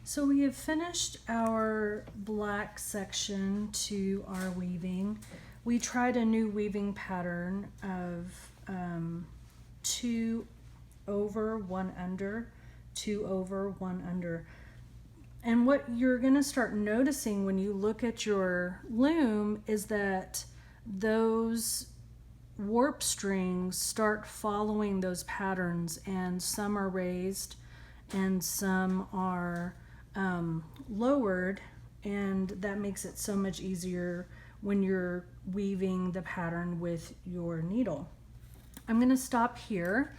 So we have finished our black section to our weaving. We tried a new weaving pattern of 2 over, 1 under, 2 over, 1 under. And what you're going to start noticing when you look at your loom is that those warp strings start following those patterns, and some are raised and some are lowered, and that makes it so much easier when you're weaving the pattern with your needle. I'm going to stop here,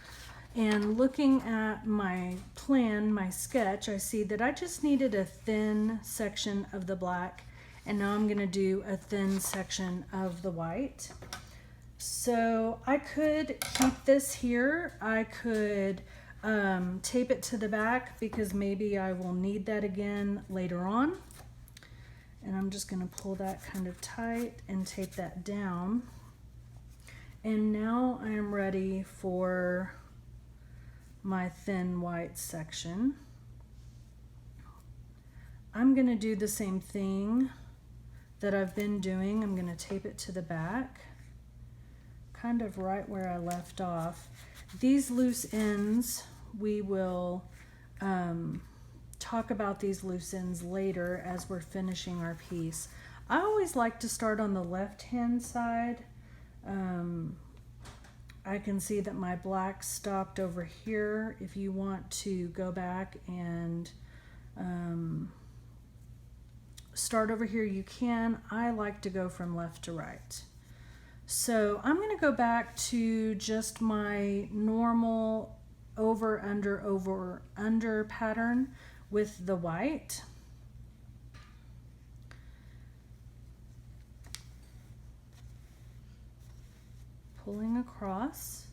and looking at my plan, my sketch, I see that I just needed a thin section of the black, and now I'm going to do a thin section of the white. So I could keep this here. I could tape it to the back because maybe I will need that again later on. And I'm just going to pull that kind of tight and tape that down. And now I am ready for my thin white section. I'm going to do the same thing that I've been doing. I'm going to tape it to the back, kind of right where I left off. These loose ends, we will talk about these loose ends later as we're finishing our piece. I always like to start on the left hand side. I can see that my black stopped over here. If you want to go back and start over here, you can. I like to go from left to right. So I'm going to go back to just my normal over, under pattern with the white. Pulling across.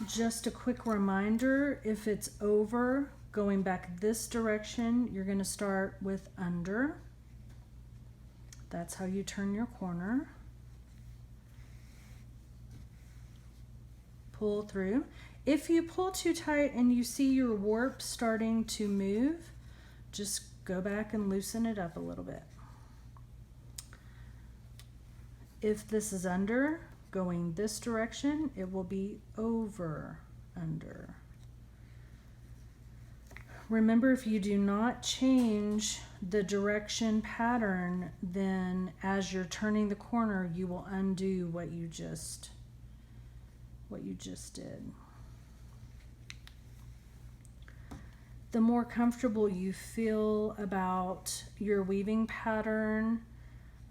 Just a quick reminder, if it's over, going back this direction, you're going to start with under. That's how you turn your corner. Pull through. If you pull too tight and you see your warp starting to move, just go back and loosen it up a little bit. If this is under, going this direction, it will be over, under. Remember, if you do not change the direction pattern, then as you're turning the corner, you will undo what you just did. The more comfortable you feel about your weaving pattern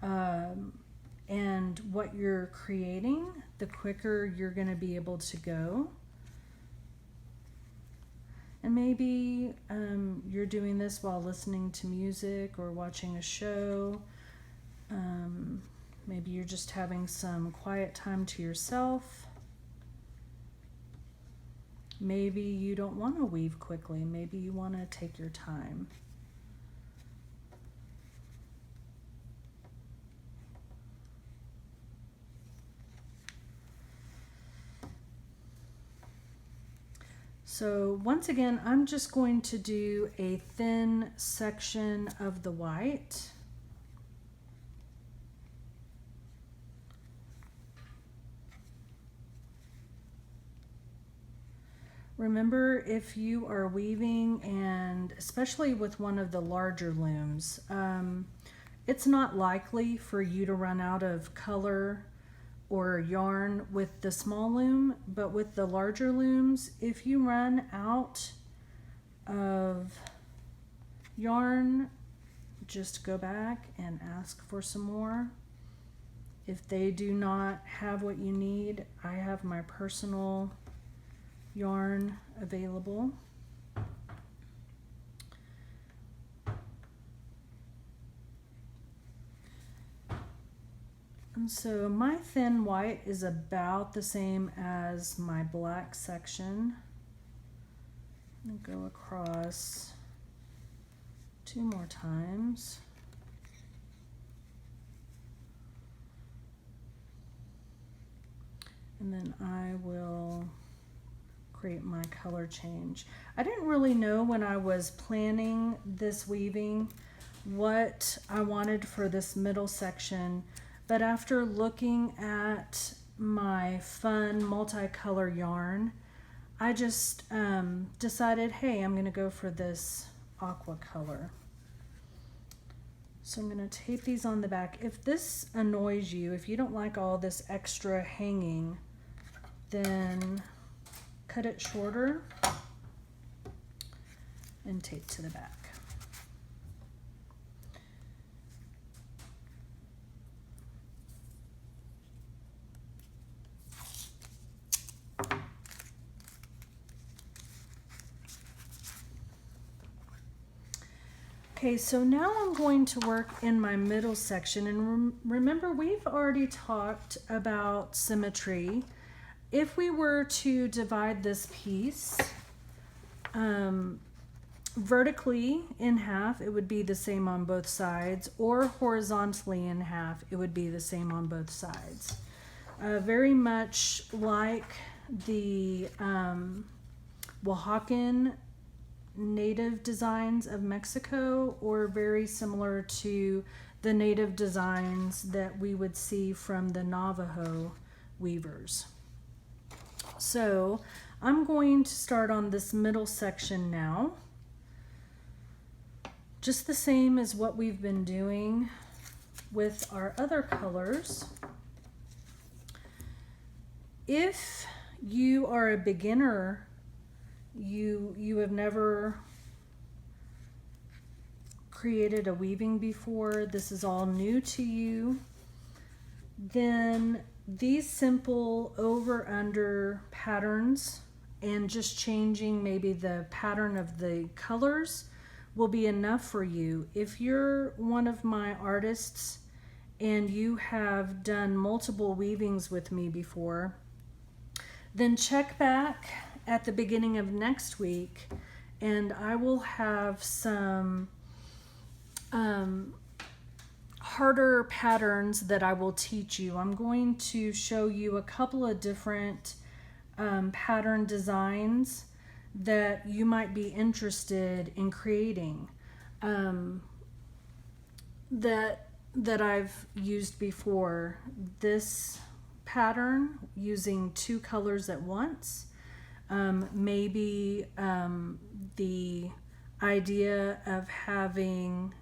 and what you're creating, the quicker you're going to be able to go. And maybe you're doing this while listening to music or watching a show. Maybe you're just having some quiet time to yourself. Maybe you don't want to weave quickly. Maybe you want to take your time. So once again, I'm just going to do a thin section of the white. Remember, if you are weaving, and especially with one of the larger looms, it's not likely for you to run out of color or yarn with the small loom, but with the larger looms, if you run out of yarn, just go back and ask for some more. If they do not have what you need, I have my personal yarn available. And so my thin white is about the same as my black section. I'm going to go across 2 more times. And then I will create my color change. I didn't really know when I was planning this weaving what I wanted for this middle section, but after looking at my fun multicolor yarn, I just decided, hey, I'm gonna go for this aqua color. So I'm gonna tape these on the back. If this annoys you, if you don't like all this extra hanging, then cut it shorter and tape to the back. Okay, so now I'm going to work in my middle section, and remember we've already talked about symmetry. If we were to divide this piece vertically in half, it would be the same on both sides, or horizontally in half, it would be the same on both sides. Very much like the Oaxacan native designs of Mexico, or very similar to the native designs that we would see from the Navajo weavers. So I'm going to start on this middle section now, just the same as what we've been doing with our other colors. If you are a beginner, you have never created a weaving before, this is all new to you, then these simple over under patterns and just changing maybe the pattern of the colors will be enough for you. If you're one of my artists and you have done multiple weavings with me before, then check back at the beginning of next week and I will have some harder patterns that I will teach you. I'm going to show you a couple of different pattern designs that you might be interested in creating that I've used before. This pattern using two colors at once, maybe the idea of having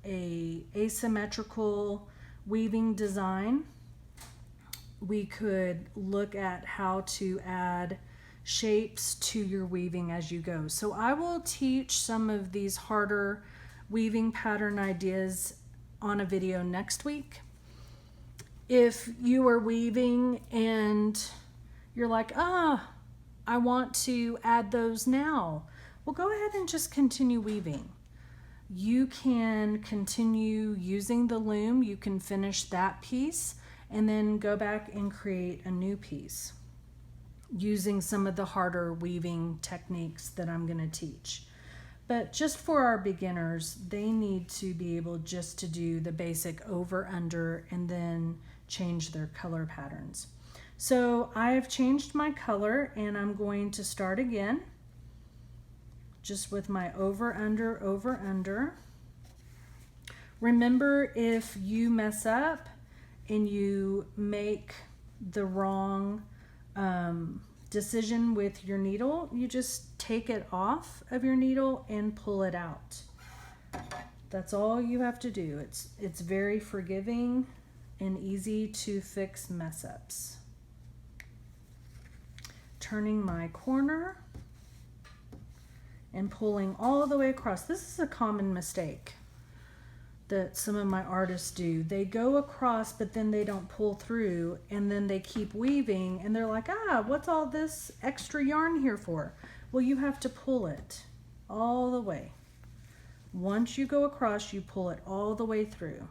a asymmetrical weaving design. We could look at how to add shapes to your weaving as you go. So I will teach some of these harder weaving pattern ideas on a video next week. If you are weaving and you're like, I want to add those now, well, go ahead and just continue weaving. You can continue using the loom, you can finish that piece and then go back and create a new piece using some of the harder weaving techniques that I'm going to teach. But just for our beginners, they need to be able just to do the basic over, under, and then change their color patterns. So I've changed my color and I'm going to start again just with my over, under, over, under. Remember, if you mess up and you make the wrong decision with your needle, you just take it off of your needle and pull it out. That's all you have to do. It's very forgiving and easy to fix mess ups. Turning my corner and pulling all the way across. This is a common mistake that some of my artists do. They go across, but then they don't pull through, and then they keep weaving, and they're like, what's all this extra yarn here for? Well, you have to pull it all the way. Once you go across, you pull it all the way through.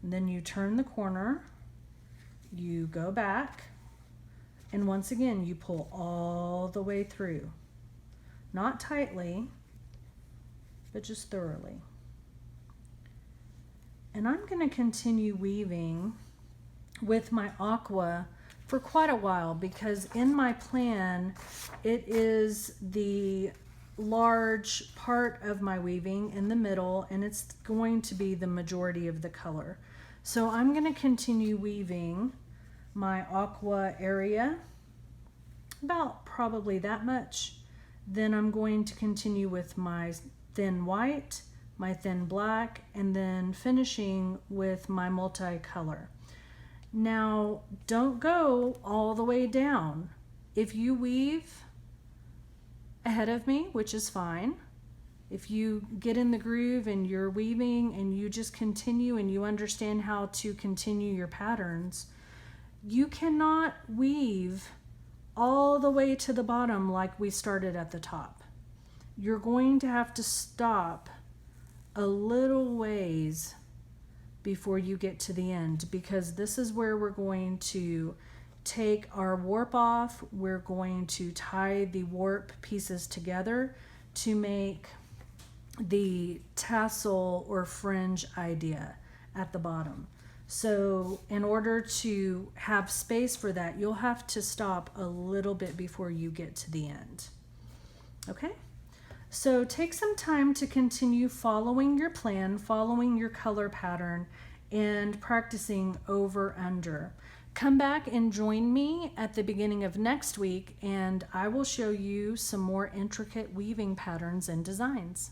And then you turn the corner, you go back, and once again, you pull all the way through. Not tightly, but just thoroughly. And I'm going to continue weaving with my aqua for quite a while, because in my plan, it is the large part of my weaving in the middle, and it's going to be the majority of the color. So I'm going to continue weaving my aqua area, about probably that much. Then I'm going to continue with my thin white, my thin black, and then finishing with my multicolor. Now, don't go all the way down. If you weave ahead of me, which is fine, if you get in the groove and you're weaving and you just continue and you understand how to continue your patterns, you cannot weave all the way to the bottom like we started at the top. You're going to have to stop a little ways before you get to the end, because this is where we're going to take our warp off. We're going to tie the warp pieces together to make the tassel or fringe idea at the bottom. So in order to have space for that, you'll have to stop a little bit before you get to the end. Okay? So take some time to continue following your plan, following your color pattern, and practicing over under. Come back and join me at the beginning of next week, and I will show you some more intricate weaving patterns and designs.